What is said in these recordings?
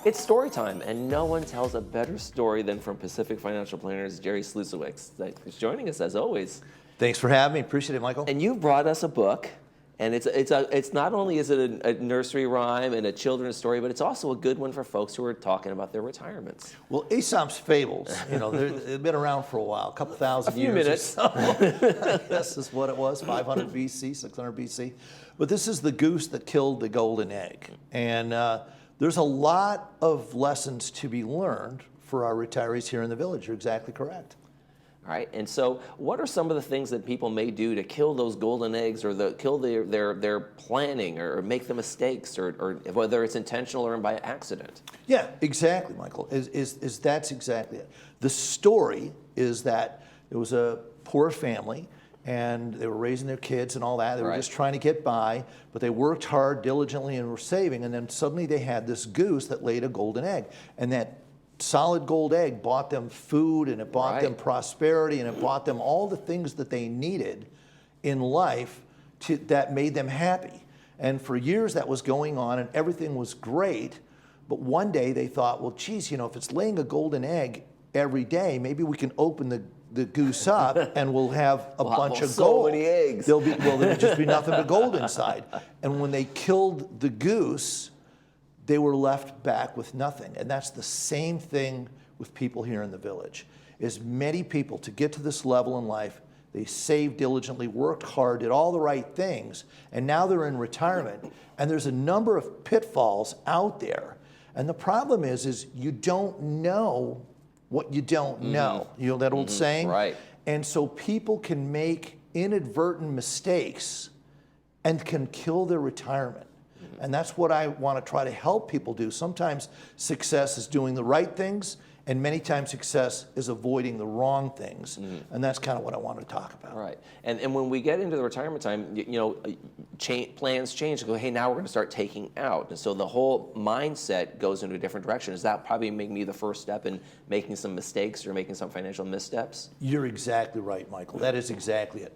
It's story time, and no one tells a better story than from Pacific Financial Planners, Jerry Slusowicz. Thanks for joining us, as always. Thanks for having me. Appreciate it, Michael. And you brought us a book, and it's not only is it a nursery rhyme and a children's story, but it's also a good one for folks who are talking about their retirements. Well, Aesop's fables, they've been around for a while, a couple thousand years. A few minutes. Or so. This is what it was, 500 BC, 600 BC. But this is the goose that killed the golden egg. And there's a lot of lessons to be learned for our retirees here in the village. You're exactly correct. All right, and so what are some of the things that people may do to kill those golden eggs, or kill their planning, or make the mistakes, or whether it's intentional or by accident? Yeah, exactly, Michael. That's exactly it. The story is that it was a poor family, and they were raising their kids and all that. They were just trying to get by, but they worked hard, diligently, and were saving, and then suddenly they had this goose that laid a golden egg, and that solid gold egg bought them food, and it bought them prosperity, and it bought them all the things that they needed in life that made them happy. And for years that was going on, and everything was great, but one day they thought, well, geez, if it's laying a golden egg every day, maybe we can open the goose up and we'll have a bunch of gold. So many eggs. There'll just be nothing but gold inside. And when they killed the goose, they were left back with nothing. And that's the same thing with people here in the village. Is many people, to get to this level in life, they saved diligently, worked hard, did all the right things, and now they're in retirement. And there's a number of pitfalls out there. And the problem is you don't know what you don't know. You know that old saying? Right. And so people can make inadvertent mistakes and can kill their retirement. And that's what I want to try to help people do. Sometimes success is doing the right things, and many times success is avoiding the wrong things. And that's kind of what I want to talk about. Right. And when we get into the retirement time, plans change. Go, hey, now we're going to start taking out. And so the whole mindset goes into a different direction. Does that probably make me the first step in making some mistakes or making some financial missteps? You're exactly right, Michael. That is exactly it.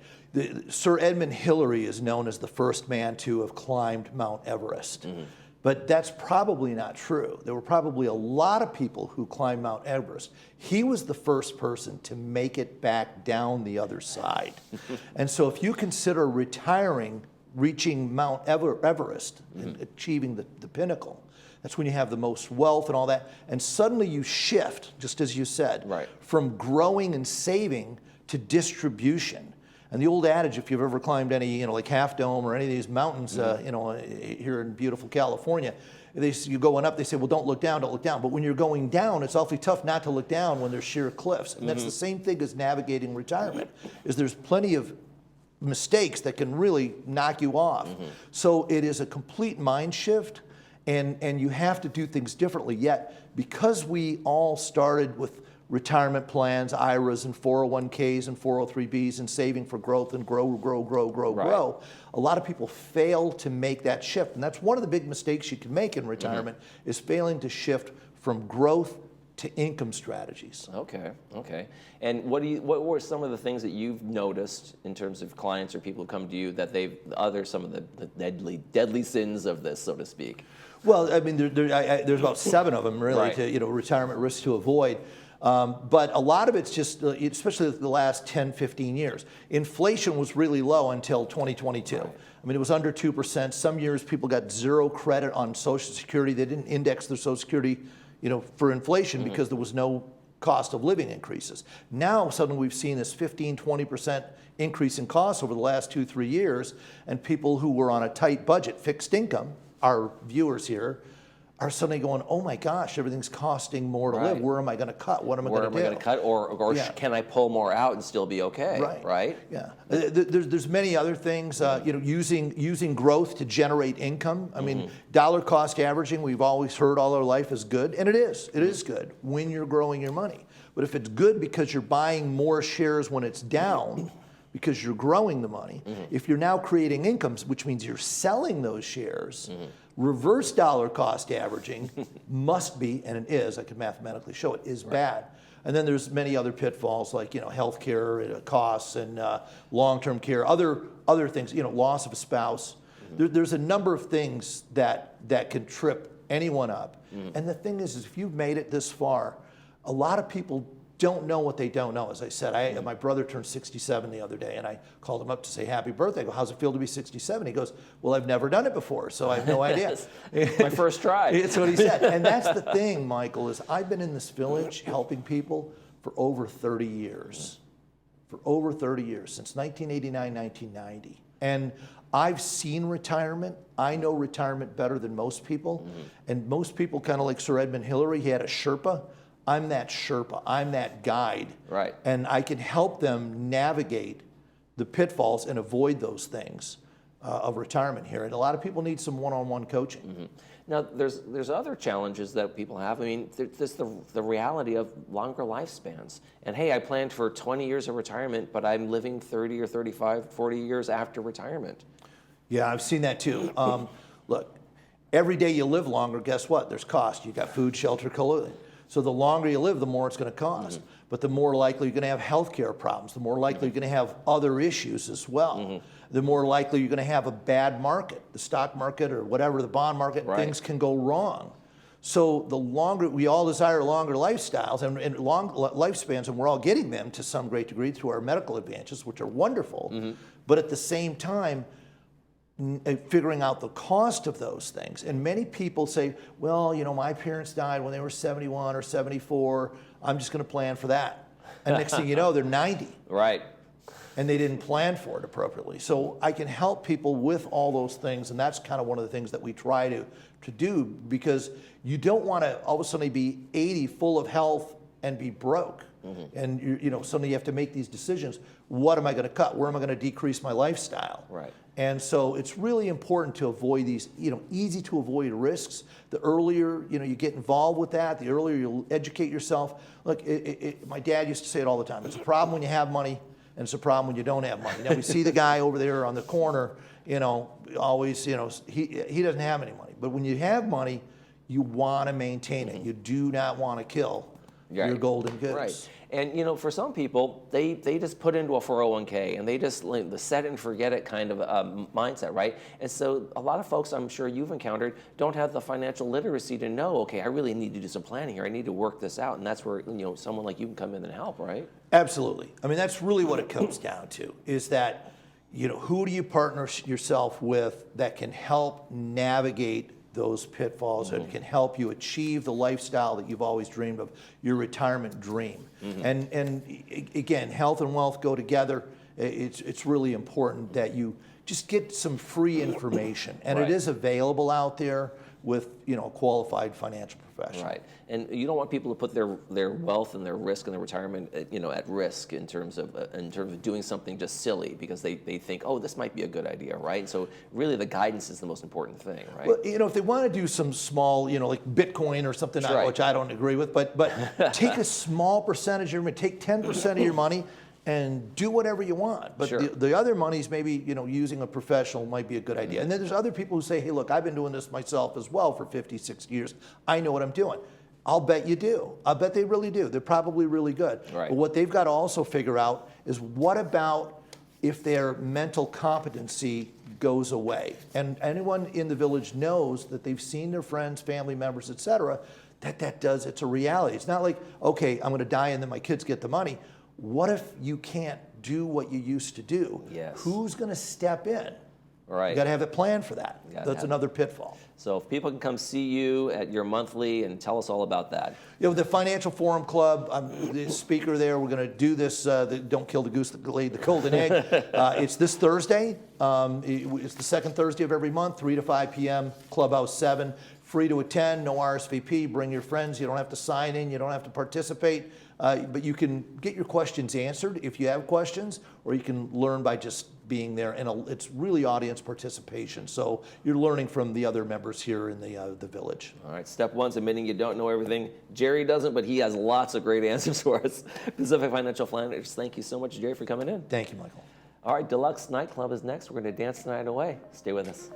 Sir Edmund Hillary is known as the first man to have climbed Mount Everest. But that's probably not true. There were probably a lot of people who climbed Mount Everest. He was the first person to make it back down the other side. And so if you consider retiring, reaching Mount Everest, and achieving the pinnacle, that's when you have the most wealth and all that. And suddenly you shift, just as you said, from growing and saving to distribution. And the old adage, if you've ever climbed any, like Half Dome or any of these mountains, here in beautiful California, you're going up, they say, well, don't look down, don't look down. But when you're going down, it's awfully tough not to look down when there's sheer cliffs. And that's the same thing as navigating retirement, is there's plenty of mistakes that can really knock you off. So it is a complete mind shift, and you have to do things differently. Yet, because we all started with retirement plans, IRAs and 401ks and 403bs and saving for growth and grow. A lot of people fail to make that shift. And that's one of the big mistakes you can make in retirement is failing to shift from growth to income strategies. Okay. And what were some of the things that you've noticed in terms of clients or people who come to you that some of the deadly sins of this, so to speak? Well, I mean, there's about 7 of them really to, retirement risks to avoid. But a lot of it's just, especially the last 10, 15 years. Inflation was really low until 2022. I mean, it was under 2%. Some years people got 0 credit on Social Security. They didn't index their Social Security, for inflation because there was no cost of living increases. Now, suddenly we've seen this 15, 20% increase in costs over the last 2-3 years, and people who were on a tight budget, fixed income, our viewers here, are suddenly going, oh my gosh, everything's costing more to live. Where am I going to cut? What am I going to do? Where am I going to cut? Or can I pull more out and still be okay? Right? Yeah. There's many other things. Using growth to generate income. I mean, dollar cost averaging, we've always heard all our life is good, and it is. It is good when you're growing your money. But if it's good because you're buying more shares when it's down, because you're growing the money, if you're now creating incomes, which means you're selling those shares, reverse dollar cost averaging must be, and it is, I can mathematically show it, is bad. And then there's many other pitfalls like, healthcare costs and long-term care, other things, loss of a spouse. There's a number of things that can trip anyone up. And the thing is if you've made it this far, a lot of people don't know what they don't know. As I said, my brother turned 67 the other day, and I called him up to say happy birthday. I go, how's it feel to be 67? He goes, well, I've never done it before, so I have no idea. My first try. That's what he said. And that's the thing, Michael, is I've been in this village helping people for over 30 years. For over 30 years, since 1989, 1990. And I've seen retirement. I know retirement better than most people. And most people, kind of like Sir Edmund Hillary, he had a Sherpa. I'm that Sherpa. I'm that guide. Right. And I can help them navigate the pitfalls and avoid those things of retirement here. And a lot of people need some one-on-one coaching. Now, there's other challenges that people have. I mean, there's the reality of longer lifespans. And hey, I planned for 20 years of retirement, but I'm living 30 or 35, 40 years after retirement. Yeah, I've seen that too. Look, every day you live longer, guess what? There's cost. You got food, shelter, clothing. So the longer you live, the more it's going to cost. But the more likely you're going to have healthcare problems, the more likely you're going to have other issues as well. The more likely you're going to have a bad market, the stock market or whatever, the bond market, things can go wrong. So the longer, we all desire longer lifestyles and long lifespans, and we're all getting them to some great degree through our medical advances, which are wonderful. But at the same time, figuring out the cost of those things. And many people say, well, you know, my parents died when they were 71 or 74. I'm just going to plan for that. And next thing you know, they're 90. Right. And they didn't plan for it appropriately. So I can help people with all those things. And that's kind of one of the things that we try to do, because you don't want to all of a sudden be 80 full of health and be broke. And you know, suddenly you have to make these decisions. What am I going to cut? Where am I going to decrease my lifestyle? Right. And so it's really important to avoid these, you know, easy to avoid risks. The earlier, you know, you get involved with that, the earlier you'll educate yourself. Look, my dad used to say it all the time. It's a problem when you have money, and it's a problem when you don't have money. Now we see the guy over there on the corner, you know, always, you know, he doesn't have any money. But when you have money, you want to maintain it. You do not want to kill your golden goods. Right. And you know, for some people, they just put into a 401k and they just the set it and forget it kind of mindset, right? And so a lot of folks, I'm sure you've encountered, don't have the financial literacy to know, okay, I really need to do some planning here. I need to work this out. And that's where, you know, someone like you can come in and help, right? Absolutely. I mean, that's really what it comes down to, is that, you know, who do you partner yourself with that can help navigate those pitfalls and can help you achieve the lifestyle that you've always dreamed of, your retirement dream. And again, health and wealth go together. It's really important that you just get some free information, and it is available out there with, you know, a qualified financial professional. Right. And you don't want people to put their wealth and their risk and their retirement, you know, at risk in terms of doing something just silly because they think, oh, this might be a good idea, right? So really the guidance is the most important thing, right? Well, you know, if they want to do some small, you know, like Bitcoin or something, which I don't agree with, but take a small percentage of your money, take 10% of your money and do whatever you want. But the other money's maybe, you know, using a professional might be a good idea. And then there's other people who say, hey, look, I've been doing this myself as well for 50, 60 years. I know what I'm doing. I'll bet you do. I'll bet they really do. They're probably really good. Right. But what they've got to also figure out is, what about if their mental competency goes away? And anyone in the village knows that they've seen their friends, family members, et cetera, it's a reality. It's not like, okay, I'm going to die and then my kids get the money. What if you can't do what you used to do? Yes. Who's going to step in? Right. You got to have it planned for that. That's another pitfall. So if people can come see you at your monthly and tell us all about that. You know, the Financial Forum Club, I'm the speaker there. We're going to do this, Don't Kill the Goose That Laid the Golden Egg. It's this Thursday. It's the second Thursday of every month, 3 to 5 p.m., Clubhouse 7. Free to attend, no RSVP. Bring your friends. You don't have to sign in. You don't have to participate. But you can get your questions answered if you have questions, or you can learn by just being there. And it's really audience participation. So you're learning from the other members here in the village. All right, step one's admitting you don't know everything. Jerry doesn't, but he has lots of great answers for us. Pacific Financial Planners, thank you so much, Jerry, for coming in. Thank you, Michael. All right, Deluxe Nightclub is next. We're going to dance the night away. Stay with us.